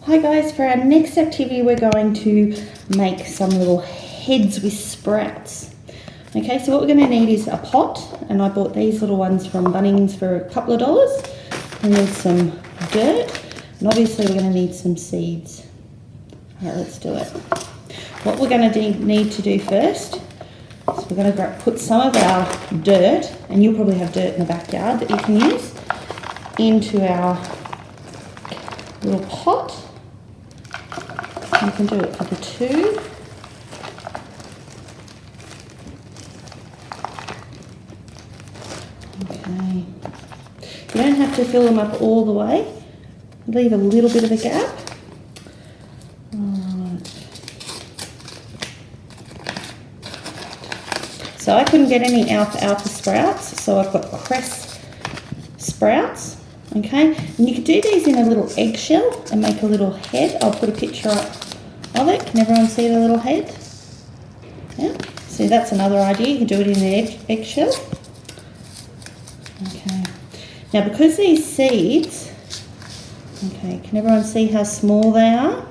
Hi guys, for our next activity we're going to make some little heads with sprouts. Okay, so what we're going to need is a pot, and I bought these little ones from Bunnings for a couple of dollars. We need some dirt, and obviously we're going to need some seeds. Alright, let's do it. What we're going to need to do first is we're going to put some of our dirt, and you'll probably have dirt in the backyard that you can use, into our little pot. You can do it for the two. Okay. You don't have to fill them up all the way. Leave a little bit of a gap. Right. So I couldn't get any alfalfa sprouts, so I've got cress sprouts. Okay, and you could do these in a little eggshell and make a little head. I'll put a picture up of it. Can everyone see the little head? Yeah. See, that's another idea. You can do it in an eggshell. Okay. Now, because these seeds, okay, can everyone see how small they are?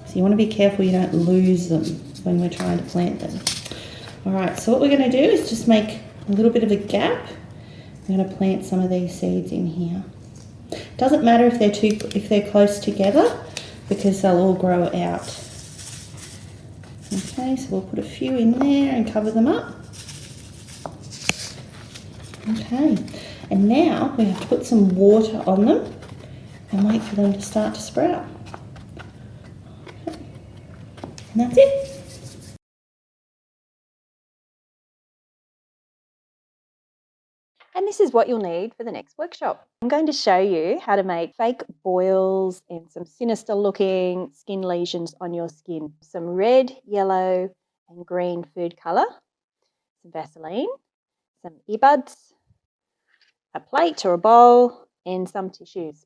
So you want to be careful you don't lose them when we're trying to plant them. All right, so what we're going to do is just make a little bit of a gap. I'm going to plant some of these seeds in here. Doesn't matter if they're close together, because they'll all grow out. Okay, so we'll put a few in there and cover them up. Okay, and now we have to put some water on them and wait for them to start to sprout. Okay. And that's it. And this is what you'll need for the next workshop. I'm going to show you how to make fake boils and some sinister looking skin lesions on your skin. Some red, yellow and green food colour, some Vaseline, some earbuds, a plate or a bowl and some tissues.